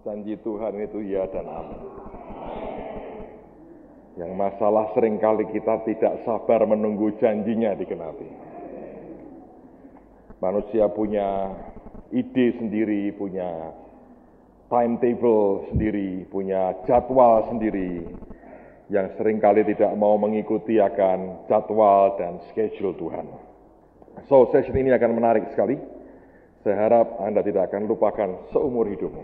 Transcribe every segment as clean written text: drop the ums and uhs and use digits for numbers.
Janji Tuhan itu ya dan amin. Yang masalah seringkali kita tidak sabar menunggu janjinya dikenapi. Manusia punya ide sendiri, punya timetable sendiri, punya jadwal sendiri, yang seringkali tidak mau mengikuti akan jadwal dan schedule Tuhan. So, session ini akan menarik sekali. Saya harap Anda tidak akan lupakan seumur hidupmu.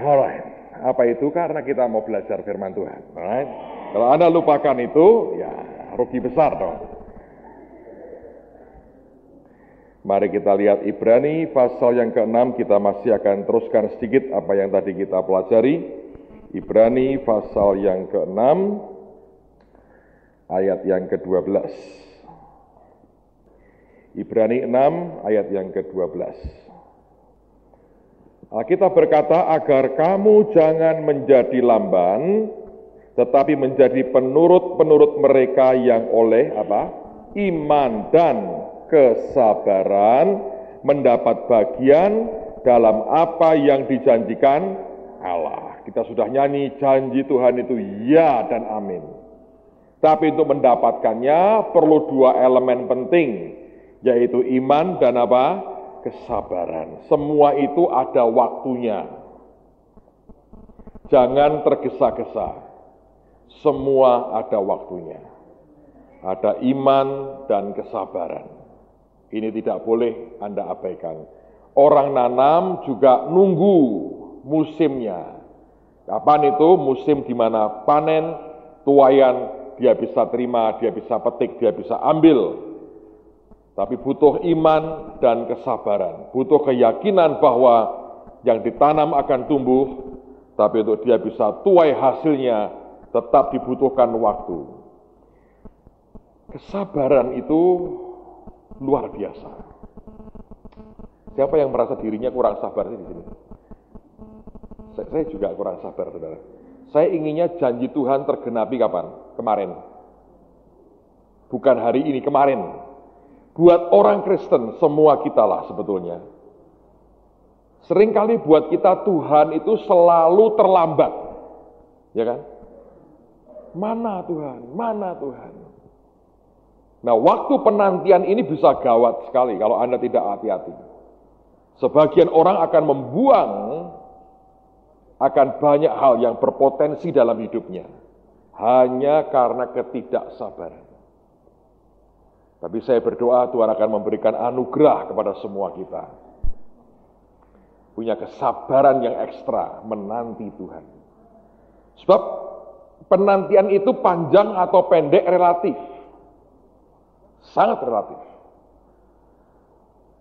Alright, apa itu? Karena kita mau belajar firman Tuhan. Alright, kalau Anda lupakan itu, ya rugi besar dong. Mari kita lihat Ibrani pasal yang ke-6, kita masih akan teruskan sedikit apa yang tadi kita pelajari. Ibrani pasal yang ke-6, ayat yang ke-12. Ibrani 6, ayat yang ke-12. Alkitab berkata, agar kamu jangan menjadi lamban, tetapi menjadi penurut-penurut mereka yang oleh iman dan kesabaran mendapat bagian dalam apa yang dijanjikan Allah. Kita sudah nyanyi janji Tuhan itu ya dan amin. Tapi untuk mendapatkannya perlu dua elemen penting, yaitu iman dan kesabaran. Semua itu ada waktunya. Jangan tergesa-gesa. Semua ada waktunya. Ada iman dan kesabaran. Ini tidak boleh Anda abaikan. Orang nanam juga nunggu musimnya. Kapan itu? Musim di mana panen, tuaian, dia bisa terima, dia bisa petik, dia bisa ambil. Tapi butuh iman dan kesabaran. Butuh keyakinan bahwa yang ditanam akan tumbuh, tapi untuk dia bisa tuai hasilnya tetap dibutuhkan waktu. Kesabaran itu luar biasa. Siapa yang merasa dirinya kurang sabar di sini? Saya juga kurang sabar, saudara. Saya inginnya janji Tuhan tergenapi kapan? Kemarin. Bukan hari ini, kemarin. Buat orang Kristen, semua kita lah sebetulnya. Seringkali buat kita Tuhan itu selalu terlambat. Ya kan? Mana Tuhan? Mana Tuhan? Nah, waktu penantian ini bisa gawat sekali kalau Anda tidak hati-hati. Sebagian orang akan membuang akan banyak hal yang berpotensi dalam hidupnya hanya karena ketidaksabaran. Tapi saya berdoa Tuhan akan memberikan anugerah kepada semua kita. Punya kesabaran yang ekstra menanti Tuhan. Sebab penantian itu panjang atau pendek relatif. Sangat relatif.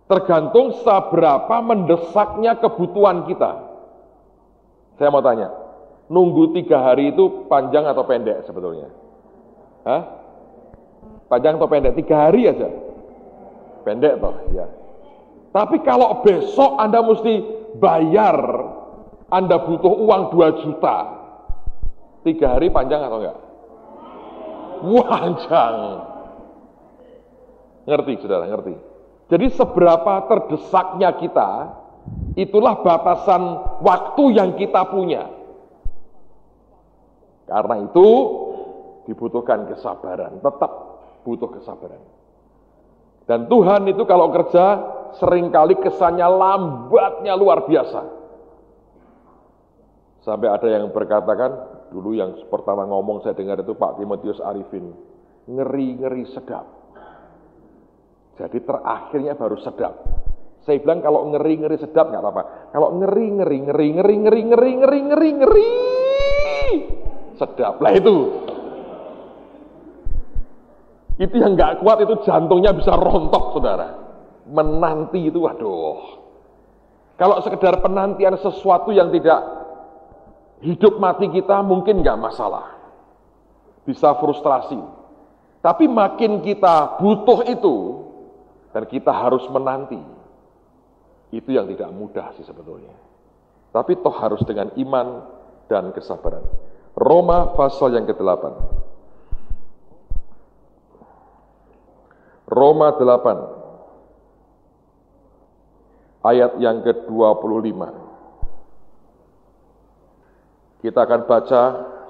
Tergantung seberapa mendesaknya kebutuhan kita. Saya mau tanya, nunggu 3 hari itu panjang atau pendek sebetulnya? Hah? Panjang atau pendek? 3 hari aja? Pendek toh, ya. Tapi kalau besok Anda mesti bayar, Anda butuh uang 2 juta. 3 hari panjang atau enggak? Panjang. Ngerti, saudara, ngerti. Jadi seberapa terdesaknya kita, itulah batasan waktu yang kita punya. Karena itu dibutuhkan kesabaran, tetap butuh kesabaran. Dan Tuhan itu kalau kerja, seringkali kesannya lambatnya luar biasa. Sampai ada yang berkatakan, dulu yang pertama ngomong saya dengar itu Pak Timotius Arifin, ngeri-ngeri sedap. Jadi terakhirnya baru sedap. Saya bilang kalau ngeri-ngeri sedap nggak apa-apa. Kalau ngeri sedap lah itu. Itu yang nggak kuat itu jantungnya bisa rontok, saudara. Menanti itu, waduh. Kalau sekedar penantian sesuatu yang tidak hidup mati kita mungkin nggak masalah. Bisa frustrasi. Tapi makin kita butuh itu, dan kita harus menanti. Itu yang tidak mudah sih sebetulnya. Tapi toh harus dengan iman dan kesabaran. Roma pasal yang ke-8. Roma 8 ayat yang ke-25. Kita akan baca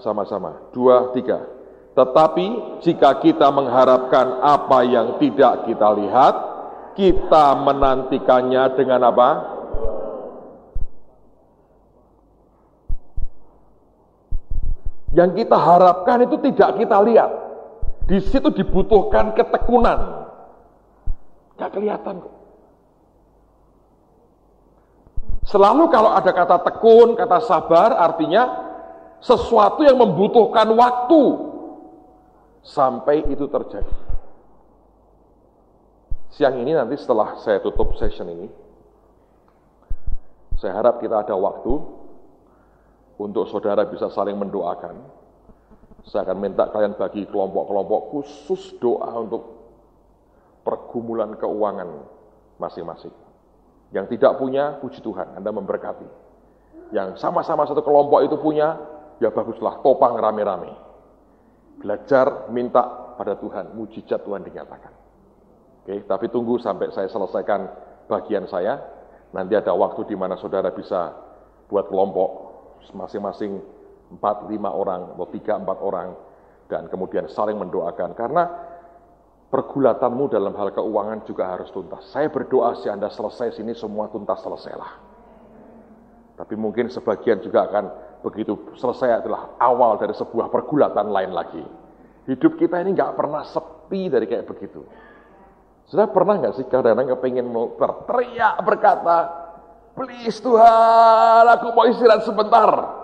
sama-sama. 2, 3. Tetapi jika kita mengharapkan apa yang tidak kita lihat, kita menantikannya dengan apa? Yang kita harapkan itu tidak kita lihat. Di situ dibutuhkan ketekunan. Gak kelihatan kok. Selalu kalau ada kata tekun, kata sabar, artinya sesuatu yang membutuhkan waktu sampai itu terjadi. Siang ini nanti setelah saya tutup session ini, saya harap kita ada waktu untuk saudara bisa saling mendoakan. Saya akan minta kalian bagi kelompok-kelompok khusus doa untuk pergumulan keuangan masing-masing. Yang tidak punya, puji Tuhan, Anda memberkati. Yang sama-sama satu kelompok itu punya, ya baguslah, topang rame-rame. Belajar, minta pada Tuhan, mujizat Tuhan dinyatakan. Oke, tapi tunggu sampai saya selesaikan bagian saya. Nanti ada waktu di mana saudara bisa buat kelompok, masing-masing 4-5 orang, atau 3-4 orang, dan kemudian saling mendoakan. Karena pergulatanmu dalam hal keuangan juga harus tuntas. Saya berdoa si Anda selesai sini semua tuntas selesailah. Tapi mungkin sebagian juga akan begitu selesai adalah awal dari sebuah pergulatan lain lagi. Hidup kita ini nggak pernah sepi dari kayak begitu. Sudah pernah nggak sih kadang-kadang kepingin mau berteriak berkata, please Tuhan, aku mau istirahat sebentar.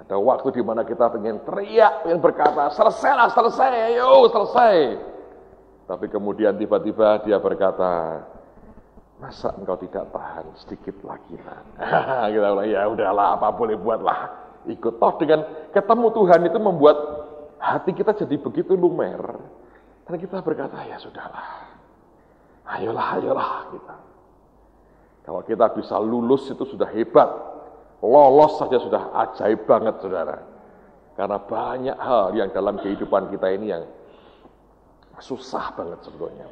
Ada waktu di mana kita pengen teriak, pengen berkata, selesailah, selesai, ayo, selesai. Tapi kemudian tiba-tiba dia berkata, masa engkau tidak tahan sedikit lagi, Nan? Kita bilang, ya udahlah, apa boleh buatlah. Ikut. Toh dengan ketemu Tuhan itu membuat hati kita jadi begitu lumer. Dan kita berkata, ya sudahlah. Ayolah kita. Kalau kita bisa lulus itu sudah hebat. Lolos saja sudah ajaib banget, saudara. Karena banyak hal yang dalam kehidupan kita ini yang susah banget sebetulnya.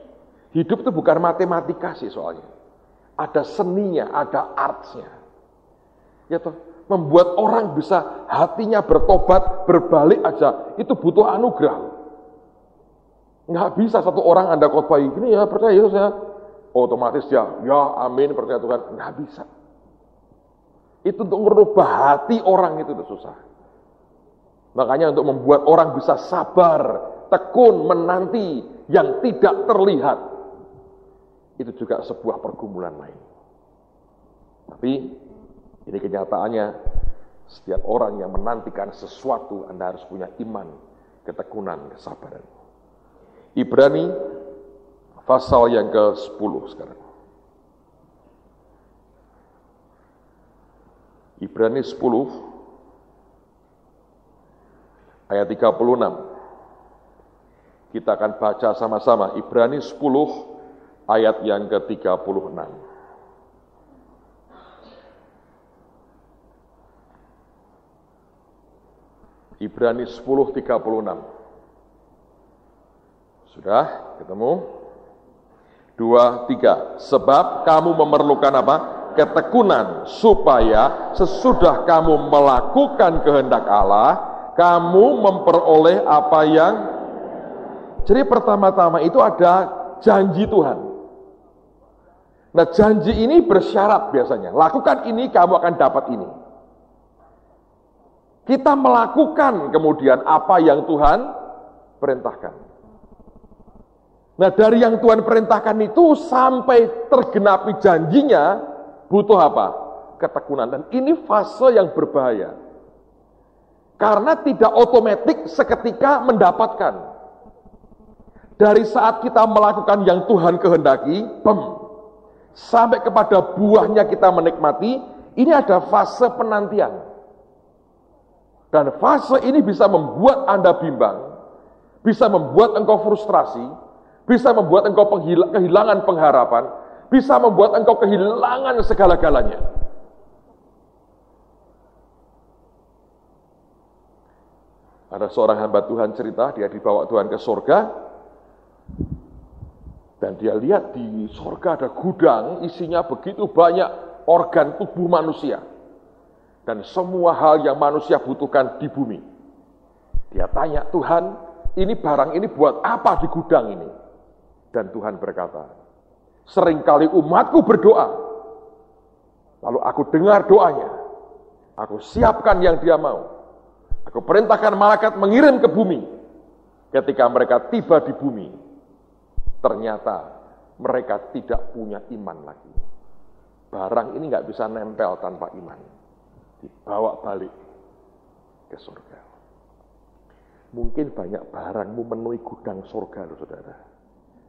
Hidup itu bukan matematika sih soalnya. Ada seninya, ada artsnya. Ya toh, membuat orang bisa hatinya bertobat, berbalik aja, itu butuh anugerah. Nggak bisa satu orang Anda khotbah gini ya, percaya Yesus ya, otomatis ya amin, percaya Tuhan. Nggak bisa. Itu untuk merubah hati orang itu udah susah. Makanya untuk membuat orang bisa sabar, tekun, menanti yang tidak terlihat, itu juga sebuah pergumulan lain. Tapi ini kenyataannya, setiap orang yang menantikan sesuatu, Anda harus punya iman, ketekunan, kesabaran. Ibrani pasal yang ke-10 sekarang. Ibrani 10 ayat 36. Kita akan baca sama-sama Ibrani 10 ayat yang ke-36. Ibrani 10:36. Sudah ketemu? 2, 3. Sebab kamu memerlukan apa? Ketekunan, supaya sesudah kamu melakukan kehendak Allah, kamu memperoleh apa yang... Jadi pertama-tama itu ada janji Tuhan. Nah, janji ini bersyarat biasanya. Lakukan ini, kamu akan dapat ini. Kita melakukan kemudian apa yang Tuhan perintahkan. Nah, dari yang Tuhan perintahkan itu sampai tergenapi janjinya, butuh apa? Ketekunan. Dan ini fase yang berbahaya. Karena tidak otomatis seketika mendapatkan. Dari saat kita melakukan yang Tuhan kehendaki, sampai kepada buahnya kita menikmati, ini ada fase penantian. Dan fase ini bisa membuat Anda bimbang, bisa membuat engkau frustrasi, bisa membuat engkau kehilangan pengharapan, bisa membuat engkau kehilangan segala-galanya. Ada seorang hamba Tuhan cerita, dia dibawa Tuhan ke surga, dan dia lihat di surga ada gudang, isinya begitu banyak organ tubuh manusia, dan semua hal yang manusia butuhkan di bumi. Dia tanya, Tuhan, ini barang ini buat apa di gudang ini? Dan Tuhan berkata, seringkali umatku berdoa, lalu aku dengar doanya, aku siapkan yang dia mau. Aku perintahkan malaikat mengirim ke bumi. Ketika mereka tiba di bumi, ternyata mereka tidak punya iman lagi. Barang ini nggak bisa nempel tanpa iman. Dibawa balik ke surga. Mungkin banyak barangmu memenuhi gudang surga loh saudara.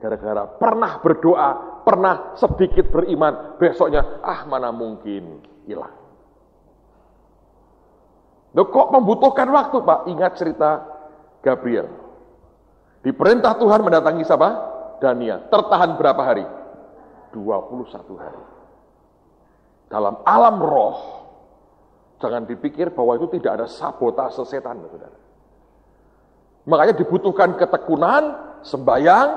Gara-gara pernah berdoa, pernah sedikit beriman, besoknya mana mungkin hilang. Loh kok membutuhkan waktu Pak? Ingat cerita Gabriel. Diperintah Tuhan mendatangi siapa? Daniel. Tertahan berapa hari? 21 hari. Dalam alam roh, jangan dipikir bahwa itu tidak ada sabotase setan, saudara. Makanya dibutuhkan ketekunan, sembahyang,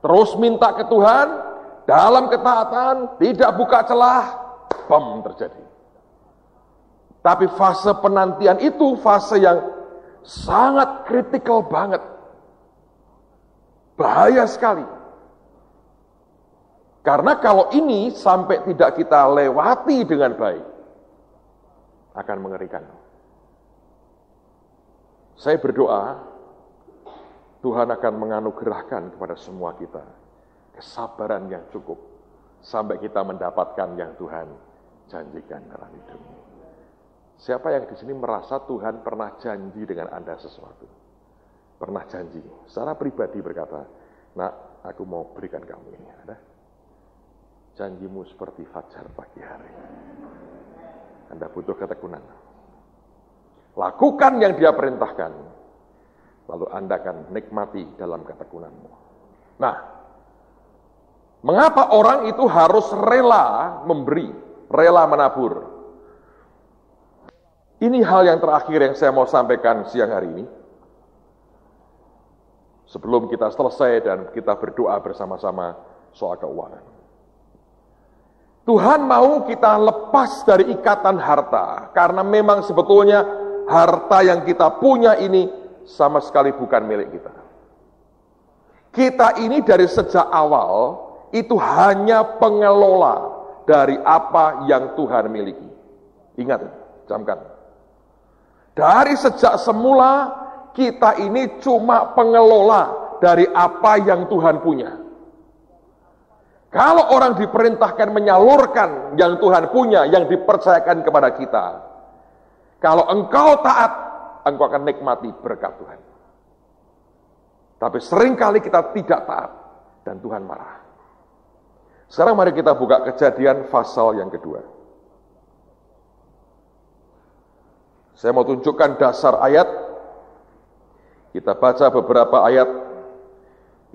terus minta ke Tuhan, dalam ketaatan, tidak buka celah, bom terjadi. Tapi fase penantian itu fase yang sangat kritikal banget. Bahaya sekali. Karena kalau ini sampai tidak kita lewati dengan baik, akan mengerikan. Saya berdoa, Tuhan akan menganugerahkan kepada semua kita kesabaran yang cukup sampai kita mendapatkan yang Tuhan janjikan dalam hidup. Siapa yang di sini merasa Tuhan pernah janji dengan Anda sesuatu? Pernah janji, secara pribadi berkata, nak, aku mau berikan kamu ini. Ada? Janjimu seperti fajar pagi hari. Anda butuh ketekunan. Lakukan yang dia perintahkan. Lalu Anda akan nikmati dalam ketekunanmu. Nah, mengapa orang itu harus rela memberi, rela menabur? Ini hal yang terakhir yang saya mau sampaikan siang hari ini. Sebelum kita selesai dan kita berdoa bersama-sama soal keuangan. Tuhan mau kita lepas dari ikatan harta. Karena memang sebetulnya harta yang kita punya ini sama sekali bukan milik kita. Kita ini dari sejak awal itu hanya pengelola dari apa yang Tuhan miliki. Ingat, camkan. Dari sejak semula, kita ini cuma pengelola dari apa yang Tuhan punya. Kalau orang diperintahkan menyalurkan yang Tuhan punya, yang dipercayakan kepada kita, kalau engkau taat, engkau akan nikmati berkat Tuhan. Tapi seringkali kita tidak taat, dan Tuhan marah. Sekarang mari kita buka Kejadian pasal yang kedua. Saya mau tunjukkan dasar ayat. Kita baca beberapa ayat,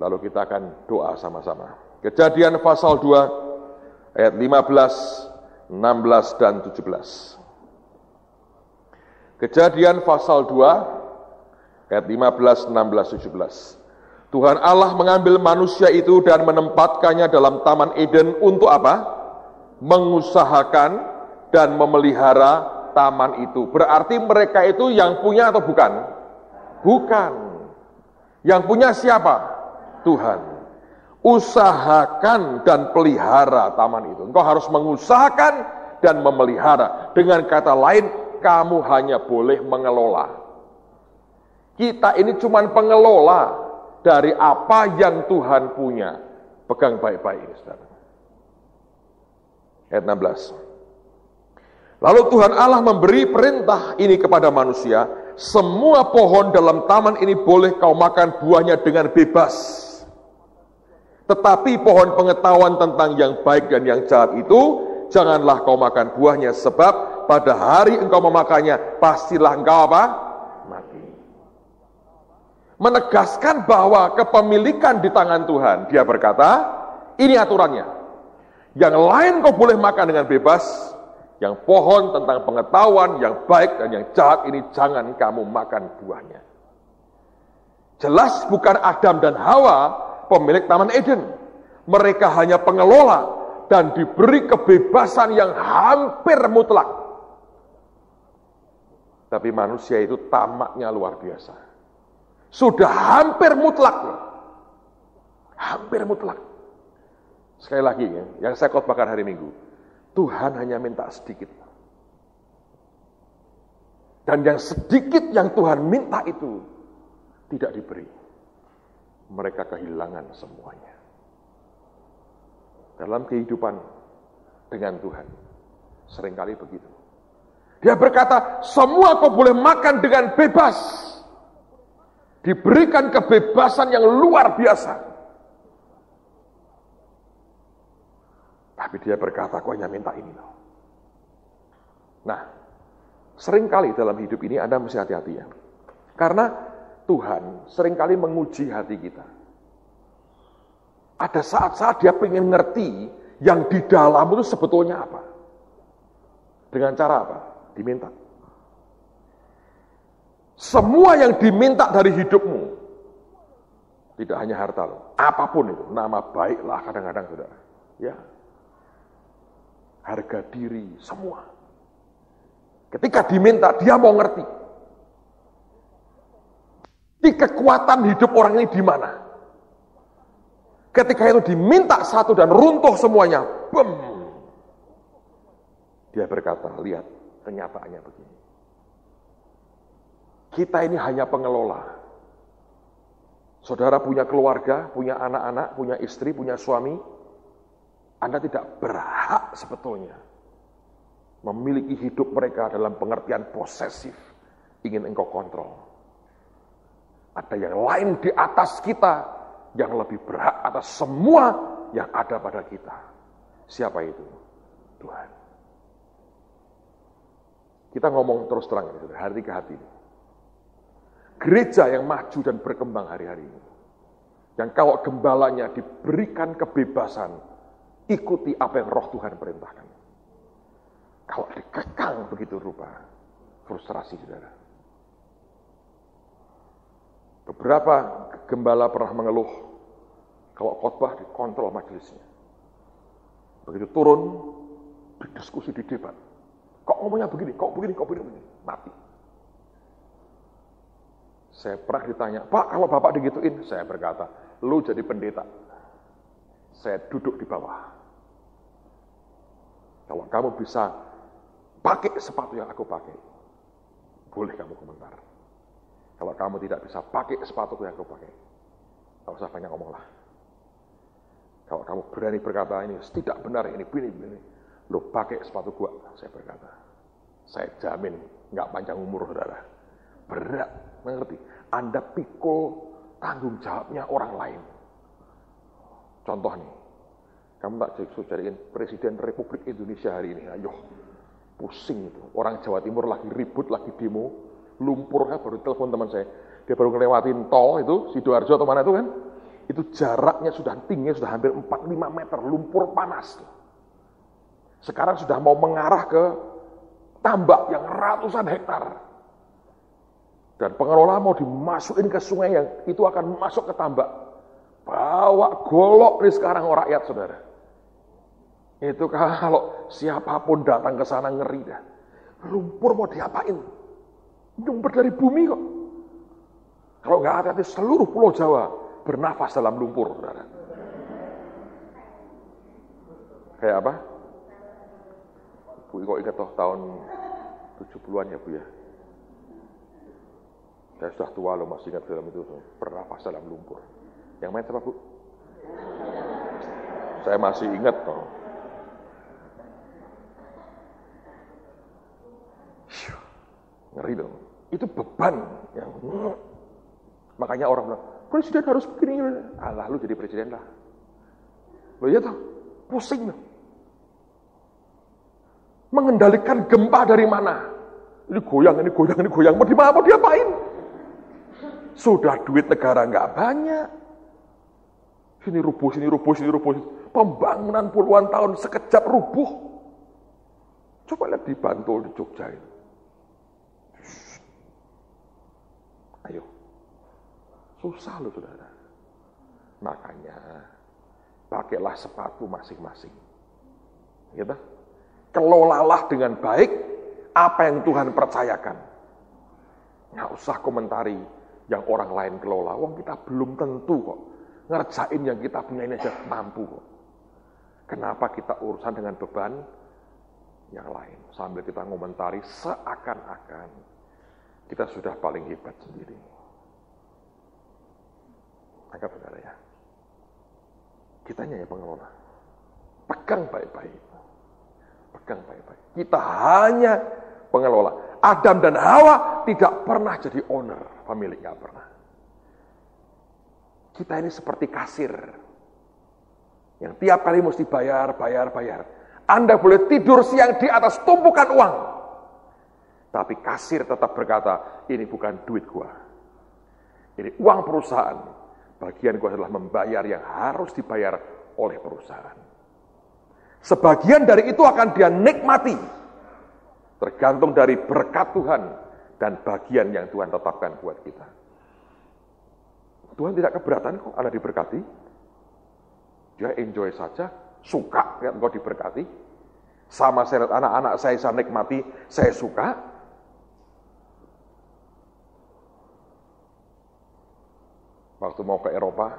lalu kita akan doa sama-sama. Kejadian pasal 2, ayat 15, 16, dan 17. Kejadian pasal 2, ayat 15, 16, 17. Tuhan Allah mengambil manusia itu dan menempatkannya dalam Taman Eden untuk apa? Mengusahakan dan memelihara taman itu. Berarti mereka itu yang punya atau bukan? Bukan. Yang punya siapa? Tuhan. Usahakan dan pelihara taman itu. Engkau harus mengusahakan dan memelihara. Dengan kata lain, kamu hanya boleh mengelola. Kita ini cuma pengelola dari apa yang Tuhan punya. Pegang baik-baik ini, saudara. Ayat 16. Lalu Tuhan Allah memberi perintah ini kepada manusia, semua pohon dalam taman ini boleh kau makan buahnya dengan bebas. Tetapi pohon pengetahuan tentang yang baik dan yang jahat itu, janganlah kau makan buahnya, sebab pada hari engkau memakannya, pastilah engkau apa? Mati. Menegaskan bahwa kepemilikan di tangan Tuhan. Dia berkata, ini aturannya. Yang lain kau boleh makan dengan bebas, yang pohon tentang pengetahuan, yang baik dan yang jahat ini jangan kamu makan buahnya. Jelas bukan Adam dan Hawa pemilik Taman Eden. Mereka hanya pengelola dan diberi kebebasan yang hampir mutlak. Tapi manusia itu tamaknya luar biasa. Sudah hampir mutlak. Hampir mutlak. Sekali lagi ya, yang saya khotbahkan hari Minggu. Tuhan hanya minta sedikit. Dan yang sedikit yang Tuhan minta itu tidak diberi. Mereka kehilangan semuanya. Dalam kehidupan dengan Tuhan, seringkali begitu. Dia berkata, semua kau boleh makan dengan bebas. Diberikan kebebasan yang luar biasa. Tapi dia berkata, kau hanya minta ini loh. Nah, seringkali dalam hidup ini Anda mesti hati-hati ya. Karena Tuhan seringkali menguji hati kita. Ada saat-saat dia pengen ngerti yang di dalam itu sebetulnya apa. Dengan cara apa? Diminta. Semua yang diminta dari hidupmu, tidak hanya harta loh, apapun itu, nama baiklah kadang-kadang saudara. Ya. Harga diri, semua. Ketika diminta, dia mau ngerti. Di kekuatan hidup orang ini di mana? Ketika itu diminta satu dan runtuh semuanya, bem. Dia berkata, lihat, kenyataannya begini. Kita ini hanya pengelola. Saudara punya keluarga, punya anak-anak, punya istri, punya suami. Anda tidak berhak sebetulnya memiliki hidup mereka dalam pengertian posesif. Ingin engkau kontrol. Ada yang lain di atas kita yang lebih berhak atas semua yang ada pada kita. Siapa itu? Tuhan. Kita ngomong terus terang, hati ke hati. Gereja yang maju dan berkembang hari-hari ini. Yang kalau gembalanya diberikan kebebasan, ikuti apa yang roh Tuhan perintahkan. Kalau dikekang begitu rupa, frustrasi saudara. Beberapa gembala pernah mengeluh, kalau khotbah dikontrol majelisnya. Begitu turun, didiskusi, didebat. Kok ngomongnya begini, kok begini, mati. Saya pernah ditanya, Pak kalau Bapak digituin, saya berkata, lu jadi pendeta. Saya duduk di bawah. Kalau kamu bisa pakai sepatu yang aku pakai, boleh kamu komentar. Kalau kamu tidak bisa pakai sepatu yang aku pakai, tak usah banyak ngomonglah. Kalau kamu berani berkata ini tidak benar, ini begini, lo pakai sepatu gua, saya berkata. Saya jamin nggak panjang umur saudara. Berat, mengerti? Anda pikul tanggung jawabnya orang lain. Contoh nih, kamu tak cariin Presiden Republik Indonesia hari ini, ayo. Pusing itu, orang Jawa Timur lagi ribut, lagi demo, lumpurnya baru telepon teman saya, dia baru ngelewatin tol itu, Sidoarjo atau mana itu kan, itu jaraknya sudah tinggi, sudah hampir 4-5 meter, lumpur panas. Sekarang sudah mau mengarah ke tambak yang ratusan hektar. Dan pengelola mau dimasukin ke sungai yang itu akan masuk ke tambak. Bawa golok nih sekarang orang rakyat saudara. Itu kalau siapapun datang ke sana ngeri dah. Lumpur mau diapain? Nyumpet dari bumi kok. Kalau nggak hati-hati seluruh pulau Jawa bernafas dalam lumpur, saudara. Kayak apa? Bu, kok ingat toh tahun 70-an ya Bu ya? Saya sudah tua loh masih ingat film itu, bernafas dalam lumpur. Yang main siapa Bu? Saya masih ingat toh. Ngeri dong. Itu beban yang makanya orang bilang, presiden harus begini. Alah lu jadi presiden lah. Loh iya toh, pusing loh. Mengendalikan gempa dari mana? Ini goyang, mau dimana, mau diapain? Sudah duit negara nggak banyak. Sini rubuh. Pembangunan puluhan tahun sekejap rubuh. Coba lihat di Bantul, di Jogja itu. Ayo. Susah loh saudara. Makanya pakailah sepatu masing-masing. Gitu? Kelolalah dengan baik apa yang Tuhan percayakan. Nggak usah komentari yang orang lain kelola. Wong kita belum tentu kok. Ngerjain yang kita punya ini aja mampu kok. Kenapa kita urusan dengan beban yang lain? Sambil kita ngomentari seakan-akan kita sudah paling hebat sendiri. Anggap saudara ya. Kitanya ya pengelola. Pegang baik-baik. Pegang baik-baik. Kita hanya pengelola. Adam dan Hawa tidak pernah jadi owner, pemilik, nggak pernah. Kita ini seperti kasir yang tiap kali mesti bayar. Anda boleh tidur siang di atas tumpukan uang, tapi kasir tetap berkata, ini bukan duit gua, ini uang perusahaan. Bagian gua adalah membayar yang harus dibayar oleh perusahaan. Sebagian dari itu akan dia nikmati, tergantung dari berkat Tuhan dan bagian yang Tuhan tetapkan buat kita. Tuhan tidak keberatan kok Anda diberkati. Dia enjoy saja, suka ya, engkau diberkati. Sama saya lihat anak-anak saya nikmati, saya suka. Waktu mau ke Eropa,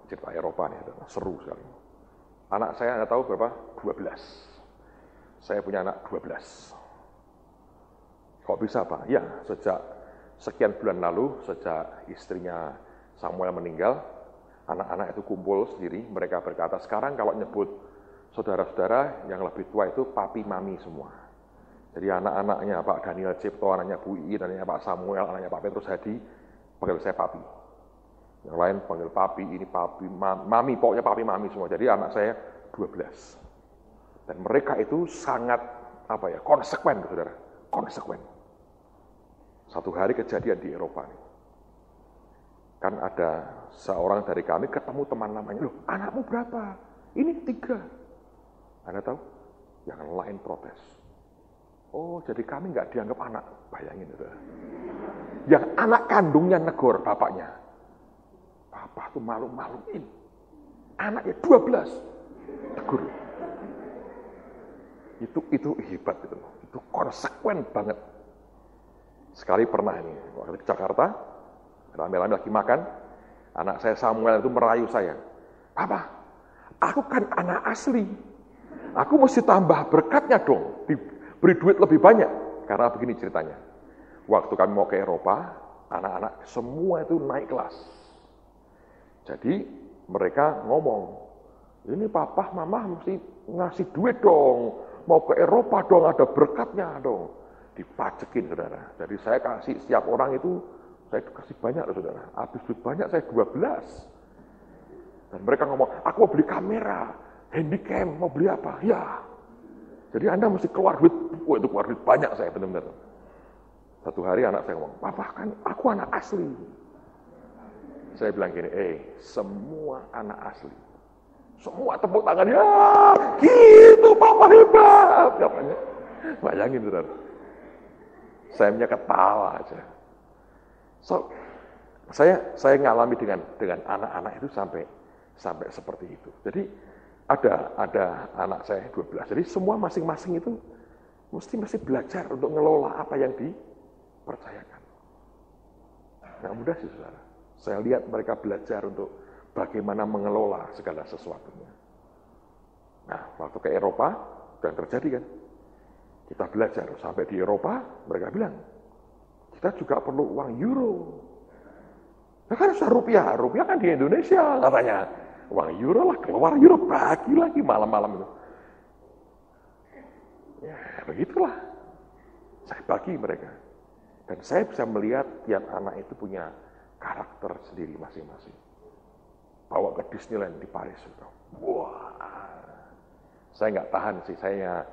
cerita Eropa nih, seru sekali. Anak saya nggak tahu berapa, 12. Saya punya anak 12. Kok bisa Pak? Ya, sejak sekian bulan lalu, sejak istrinya Samuel meninggal, anak-anak itu kumpul sendiri, mereka berkata, sekarang kalau nyebut saudara-saudara yang lebih tua itu papi mami semua. Jadi anak-anaknya Pak Daniel Cipto, anaknya Bu Iin, anaknya Pak Samuel, anaknya Pak Petrus Hadi, panggil saya papi. Yang lain panggil papi, ini papi, mami, pokoknya papi mami semua. Jadi anak saya 12. Dan mereka itu sangat konsekuen, saudara, konsekuen. Satu hari kejadian di Eropa nih. Kan ada seorang dari kami ketemu teman namanya, loh anakmu berapa? Ini 3. Anda tahu? Yang lain protes. Oh jadi kami nggak dianggap anak, bayangin saudara. Yang anak kandungnya negor bapaknya. Bapak tuh malu-maluin. Anaknya 12. Tegur. Itu hebat itu. Itu konsekuen banget. Sekali pernah ini, waktu ke Jakarta, rame-rame lagi makan, anak saya Samuel itu merayu saya. Papa, aku kan anak asli. Aku mesti tambah berkatnya dong, diberi duit lebih banyak. Karena begini ceritanya. Waktu kami mau ke Eropa, anak-anak semua itu naik kelas. Jadi mereka ngomong, ini papa, mama mesti ngasih duit dong, mau ke Eropa dong, ada berkatnya dong. Dipacekin saudara. Jadi saya kasih setiap orang itu, saya kasih banyak loh saudara. Habis duit banyak saya 12. Dan mereka ngomong, aku mau beli kamera, handycam, mau beli apa? Ya. Jadi Anda mesti keluar duit, itu keluar duit banyak saya benar-benar. Satu hari anak saya ngomong, papa kan aku anak asli. Saya bilang gini, semua anak asli. Semua tepuk tangan, ya gitu papa hebat. Katanya. Bayangin saudara. Saya punya ketawa aja. So, saya ngalami dengan anak-anak itu sampai seperti itu. Jadi ada anak saya 12. Jadi semua masing-masing itu mesti belajar untuk ngelola apa yang dipercayakan. Nggak mudah sih saudara. Saya lihat mereka belajar untuk bagaimana mengelola segala sesuatunya. Nah, waktu ke Eropa, dan terjadi kan. Kita belajar, sampai di Eropa, mereka bilang, kita juga perlu uang euro. Nah kan usah rupiah kan di Indonesia, katanya. Uang euro lah, keluar euro, bagi lagi malam-malam itu. Ya, begitulah. Saya bagi mereka. Dan saya bisa melihat tiap anak itu punya karakter sendiri masing-masing. Bawa ke Disneyland di Paris. Wah, saya nggak tahan sih, saya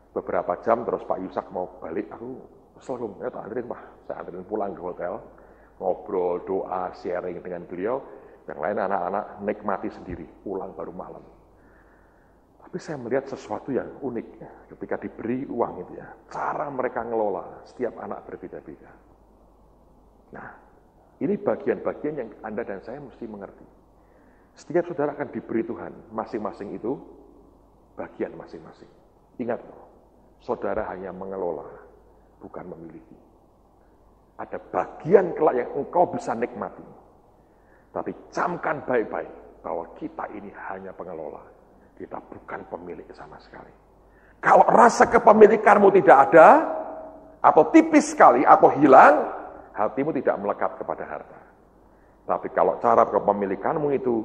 beberapa jam terus Pak Yusak mau balik, aku kesel, ya tak anterin Pak, saya anterin pulang ke hotel, ngobrol, doa, sharing dengan beliau, yang lain anak-anak nikmati sendiri, pulang baru malam. Tapi saya melihat sesuatu yang unik, ya, ketika diberi uang itu ya, cara mereka ngelola, setiap anak berbeda-beda. Nah, Ini bagian-bagian yang Anda dan saya mesti mengerti. Setiap saudara akan diberi Tuhan, masing-masing itu bagian masing-masing. Ingat loh, saudara hanya mengelola, bukan memiliki. Ada bagian kelak yang engkau bisa nikmati. Tapi camkan baik-baik bahwa kita ini hanya pengelola. Kita bukan pemilik sama sekali. Kalau rasa kepemilikanmu tidak ada, atau tipis sekali, atau hilang, hatimu tidak melekat kepada harta. Tapi kalau cara kepemilikanmu itu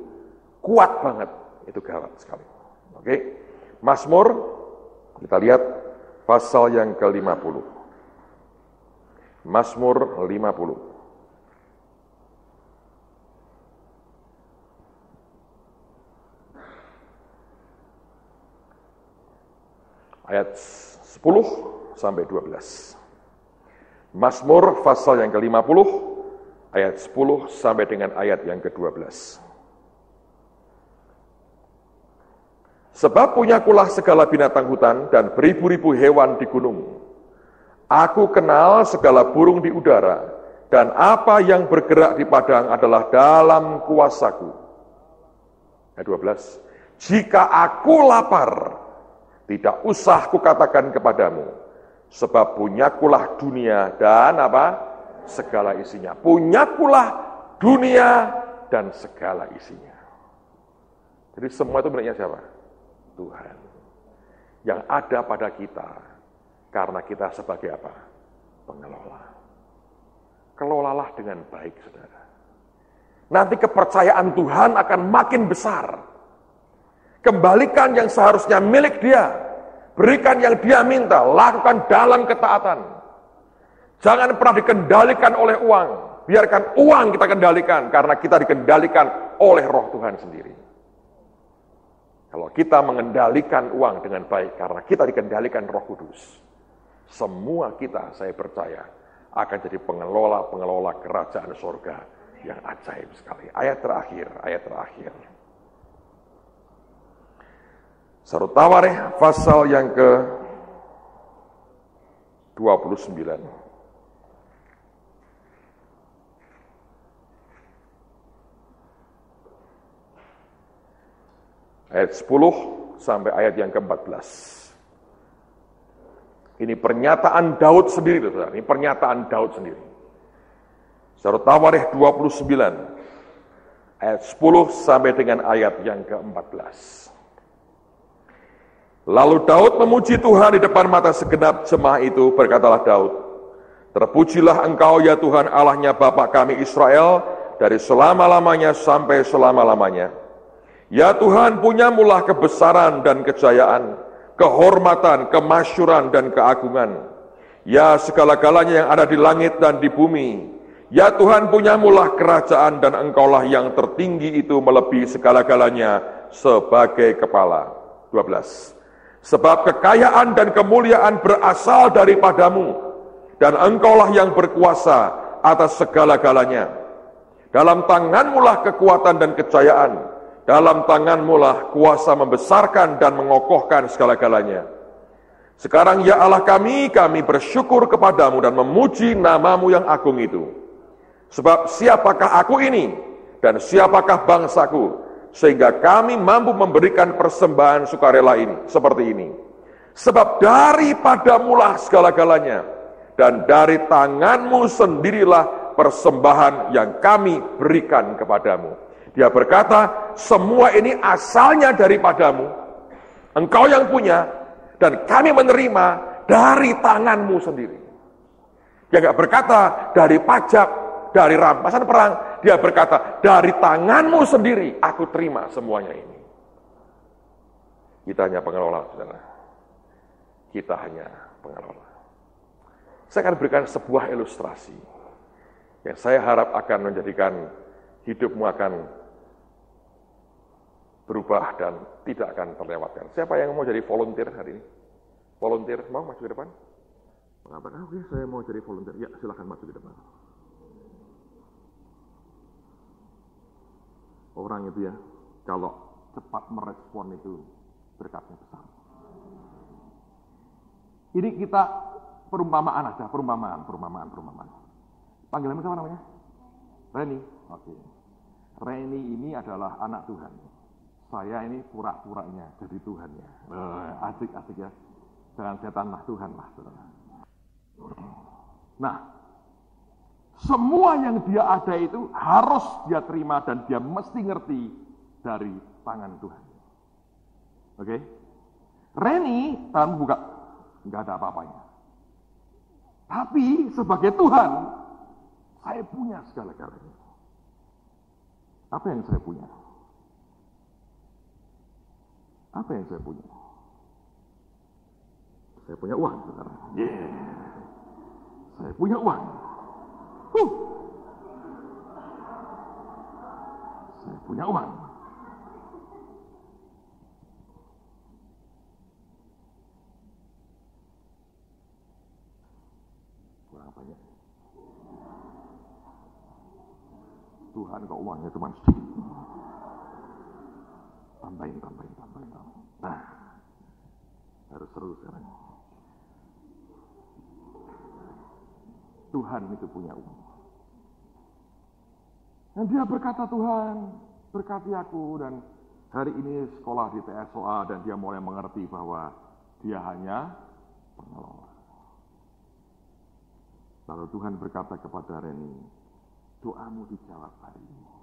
kuat banget, itu gawat sekali. Oke, Mazmur, kita lihat pasal yang ke-50. Mazmur 50. Ayat 10 sampai 12. Mazmur pasal yang ke-50, ayat 10 sampai dengan ayat yang ke-12. Sebab punyakulah segala binatang hutan dan beribu-ribu hewan di gunung. Aku kenal segala burung di udara, dan apa yang bergerak di padang adalah dalam kuasaku. Ayat 12. Jika aku lapar, tidak usah kukatakan kepadamu, sebab punyakulah dunia dan apa? Segala isinya. Punyakulah dunia dan segala isinya. Jadi semua itu miliknya siapa? Tuhan. Yang ada pada kita, karena kita sebagai apa? Pengelola. Kelolalah dengan baik, saudara. Nanti kepercayaan Tuhan akan makin besar. Kembalikan yang seharusnya milik dia. Berikan yang dia minta. Lakukan dalam ketaatan. Jangan pernah dikendalikan oleh uang. Biarkan uang kita kendalikan. Karena kita dikendalikan oleh roh Tuhan sendiri. Kalau kita mengendalikan uang dengan baik. Karena kita dikendalikan roh kudus. Semua kita, saya percaya, akan jadi pengelola-pengelola kerajaan surga yang ajaib sekali. Ayat terakhir. Sarut Tawarikh pasal yang ke-29. Ayat 10 sampai ayat yang ke-14. Ini pernyataan Daud sendiri, saudara. Ini pernyataan Daud sendiri. Sarut Tawarikh 29. Ayat 10 sampai dengan ayat yang ke-14. Lalu Daud memuji Tuhan di depan mata segenap jemaah itu, berkatalah Daud, terpujilah engkau ya Tuhan Allahnya Bapa kami Israel, dari selama-lamanya sampai selama-lamanya. Ya Tuhan, punyamulah kebesaran dan kejayaan, kehormatan, kemasyuran dan keagungan. Ya segala-galanya yang ada di langit dan di bumi. Ya Tuhan, punyamulah kerajaan dan engkaulah yang tertinggi itu melebihi segala-galanya sebagai kepala. 12. Sebab kekayaan dan kemuliaan berasal daripadamu, dan engkaulah yang berkuasa atas segala-galanya. Dalam tanganmulah kekuatan dan kejayaan, dalam tanganmulah kuasa membesarkan dan mengokohkan segala-galanya. Sekarang ya Allah kami bersyukur kepadamu dan memuji namamu yang agung itu. Sebab siapakah aku ini, dan siapakah bangsaku, sehingga kami mampu memberikan persembahan sukarela ini, seperti ini. Sebab daripadamulah segala-galanya, dan dari tanganmu sendirilah persembahan yang kami berikan kepadamu. Dia berkata, semua ini asalnya daripadamu, engkau yang punya, dan kami menerima dari tanganmu sendiri. Dia enggak berkata dari pajak, dari rampasan perang. Dia berkata, dari tanganmu sendiri aku terima semuanya ini. Kita hanya pengelola, saudara. Kita hanya pengelola. Saya akan berikan sebuah ilustrasi yang saya harap akan menjadikan hidupmu akan berubah dan tidak akan terlewatkan. Siapa yang mau jadi volunteer hari ini? Volunteer, mau maju ke depan? Mengatakan, oke, saya mau jadi volunteer. Ya, silakan maju ke depan. Orang itu ya, kalau cepat merespon itu berkatnya besar. Ini kita perumpamaan aja, perumpamaan. Panggilanmu siapa namanya? Reni, oke. Reni ini adalah anak Tuhan. Saya ini pura-puranya jadi Tuhannya. Asik-asik ya. Jangan setan lah, Tuhan lah. Nah, semua yang dia ada itu harus dia terima dan dia mesti ngerti dari tangan Tuhan. Oke? Reni, tanganmu buka. Enggak ada apa-apanya. Tapi sebagai Tuhan, saya punya segala-galanya. Apa yang saya punya? Apa yang saya punya? Saya punya uang, saudara. Saya punya uang. Saya punya uang. Kurang banyak. Tuhan kok uangnya cuma sedikit. Tambahin. Nah, harus seru sekarang. Tuhan itu punya uang. Dan dia berkata, Tuhan, berkati aku. Dan hari ini sekolah di TSOA dan dia mulai mengerti bahwa dia hanya pengelola. Lalu Tuhan berkata kepada Reni, doamu dijawab hari ini.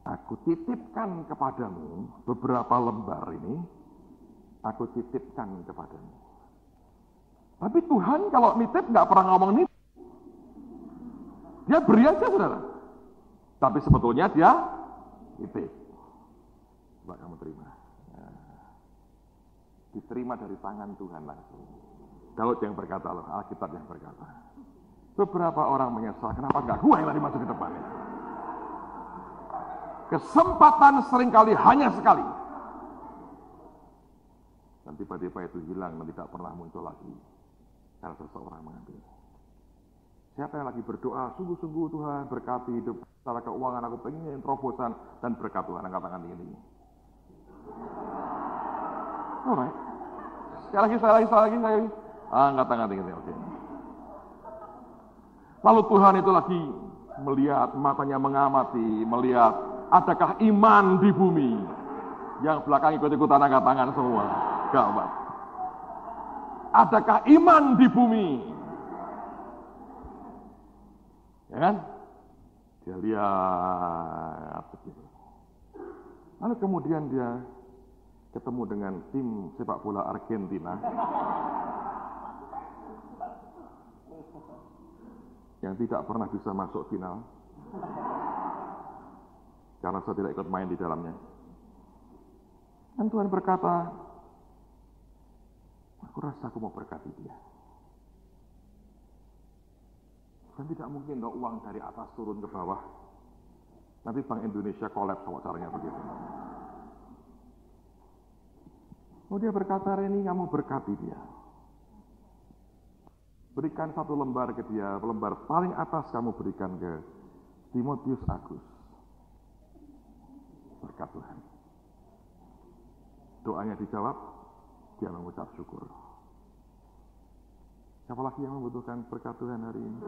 Aku titipkan kepadamu beberapa lembar ini, aku titipkan kepadamu. Tapi Tuhan kalau nitip nggak pernah ngomong nitip. Dia beri aja, saudara. Tapi sebetulnya dia nitip. Coba kamu terima. Diterima dari tangan Tuhan langsung. Daud yang berkata loh, Alkitab yang berkata. Beberapa orang menyesal, kenapa nggak gua yang lagi masuk ke depan? Kesempatan seringkali hanya sekali. Dan tiba-tiba itu hilang dan tidak pernah muncul lagi. Karena seseorang mengambil. Siapa yang lagi berdoa, sungguh-sungguh Tuhan berkati hidup secara keuangan, aku pengen terobosan dan berkat Tuhan, angkat tangan tinggi. Alright. Sekali lagi. Angkat tangan tinggi, oke. Lalu Tuhan itu lagi melihat, matanya mengamati, melihat adakah iman di bumi. Yang belakang ikut-ikutan angkat tangan semua. Gawat. Adakah iman di bumi? Ya kan? Dia lihat begitu. Lalu kemudian dia ketemu dengan tim sepak bola Argentina yang tidak pernah bisa masuk final karena saya tidak ikut main di dalamnya. Dan Tuhan berkata, aku rasa aku mau berkati dia. Dan tidak mungkin dong uang dari atas turun ke bawah. Nanti Bank Indonesia kolaps kalau caranya begitu. Oh, dia berkata, Reni, kamu berkati dia. Berikan satu lembar ke dia, lembar paling atas kamu berikan ke Timotius Agus. Berkat Tuhan. Doanya dijawab, dia mengucap syukur. Siapa lagi yang membutuhkan berkat Tuhan hari ini?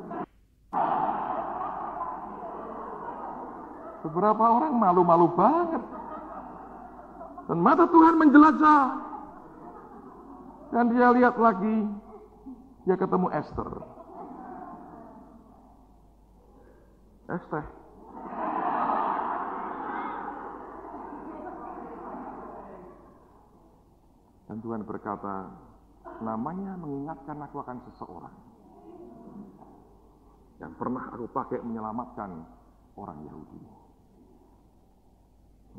Beberapa orang malu-malu banget. Dan mata Tuhan menjelajah. Dan dia lihat lagi, dia ketemu Esther. Esther. Dan Tuhan berkata, namanya mengingatkan aku akan seseorang yang pernah aku pakai menyelamatkan orang Yahudi.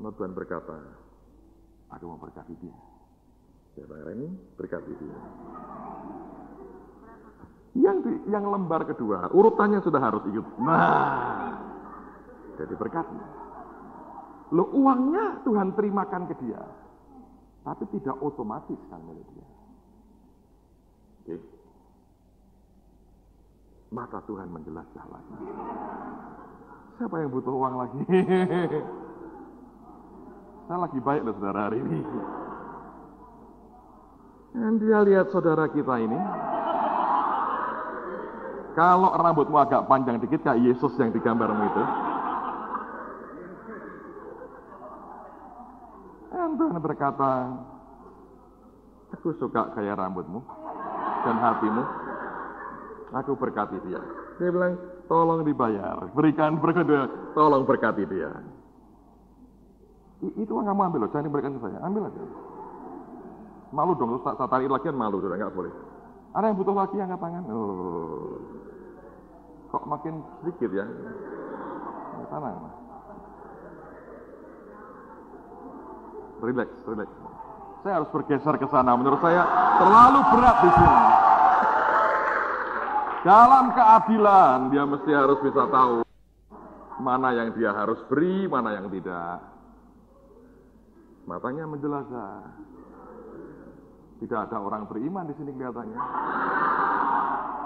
Lalu Tuhan berkata, aku mau berkati dia. Siapa ini? Berkati dia. Yang lembar kedua, urutannya sudah harus ikut. Nah, jadi berkati. Lo uangnya Tuhan terimakan ke dia, tapi tidak otomatis kan milik dia. Oke. Mata Tuhan menjelajah lagi. Siapa yang butuh uang lagi? Saya lagi baik loh saudara hari ini. Dan dia lihat saudara kita ini. Kalau rambutmu agak panjang dikit kayak Yesus yang digambarmu itu, dan Tuhan berkata, aku suka gaya rambutmu dan hatimu, aku berkati dia. Dia bilang, tolong dibayar, berikan berkat dia, tolong berkati dia. Itu kamu ambil loh, jangan diberikan ke saya, ambil aja. Malu dong, terus tak tarik lagi kan malu, sudah nggak boleh. Ada yang butuh lagi angkat tangan. Oh, kok makin sedikit ya? Tenang. Relax. Saya harus bergeser ke sana. Menurut saya terlalu berat di sini. Dalam keadilan dia mesti harus bisa tahu mana yang dia harus beri, mana yang tidak. Matanya menjelajah. Tidak ada orang beriman di sini kelihatannya.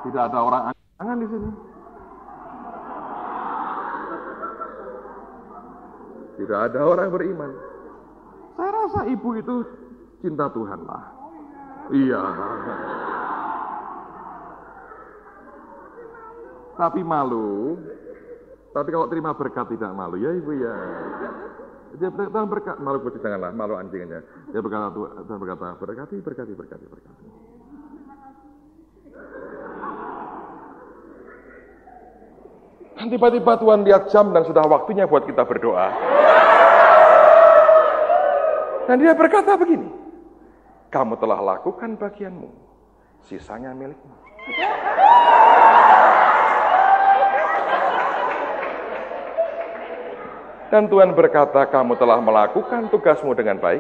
Tidak ada orang angan di sini. Tidak ada orang beriman. Saya rasa ibu itu cinta Tuhan lah. Iya. Tapi malu. Tapi kalau terima berkat tidak malu ya ibu ya. Dia berkat, malu kucing janganlah, malu anjingnya. Dia berkata, berkati. Dan tiba-tiba Tuhan lihat jam dan sudah waktunya buat kita berdoa. Dan dia berkata begini, kamu telah lakukan bagianmu, sisanya milikmu. Dan Tuhan berkata, kamu telah melakukan tugasmu dengan baik.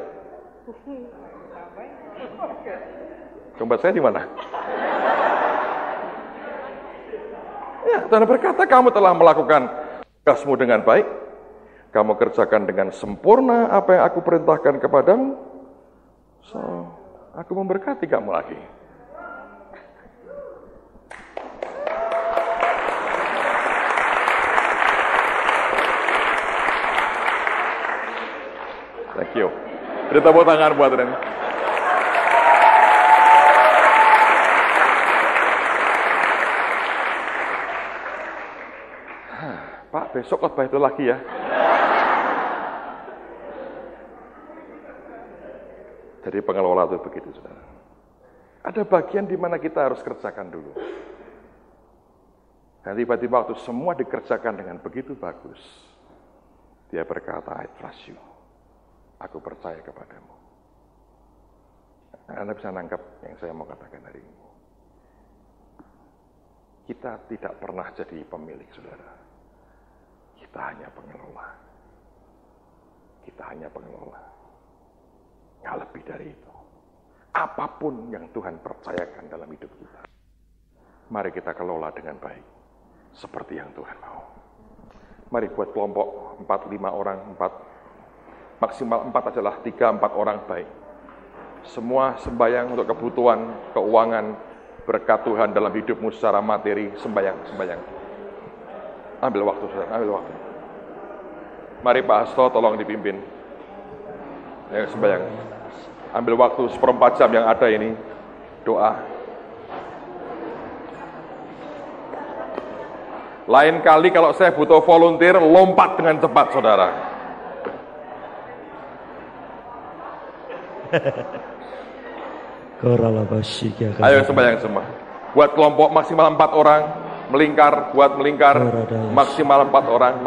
Dompet saya di mana? Ya, Tuhan berkata, kamu telah melakukan tugasmu dengan baik. Kamu kerjakan dengan sempurna apa yang aku perintahkan kepadamu. So, aku memberkati kamu lagi. Thank you. Beri tepuk tangan buat Ren. Pak, besok khotbah itu lagi ya. Jadi pengelola itu begitu, saudara. Ada bagian di mana kita harus kerjakan dulu. Dan tiba-tiba waktu semua dikerjakan dengan begitu bagus, dia berkata, I trust you. Aku percaya kepadamu. Anda bisa nangkap yang saya mau katakan hari ini. Kita tidak pernah jadi pemilik, saudara. Kita hanya pengelola. Nggak lebih dari itu. Apapun yang Tuhan percayakan dalam hidup kita, mari kita kelola dengan baik. Seperti yang Tuhan mau. Mari buat kelompok 4-5 orang, maksimal 4 ajalah, 3-4 orang baik. Semua sembahyang untuk kebutuhan, keuangan, berkat Tuhan dalam hidupmu secara materi, sembahyang. Ambil waktu, saudara, ambil waktu. Mari Pak Hasto tolong dipimpin. Ya, sembahyang. Ambil waktu 1/4 jam yang ada ini, doa. Lain kali kalau saya butuh volunteer, lompat dengan cepat, saudara. Ayo sembahyang semua. Buat kelompok maksimal 4 orang, melingkar, maksimal 4 orang.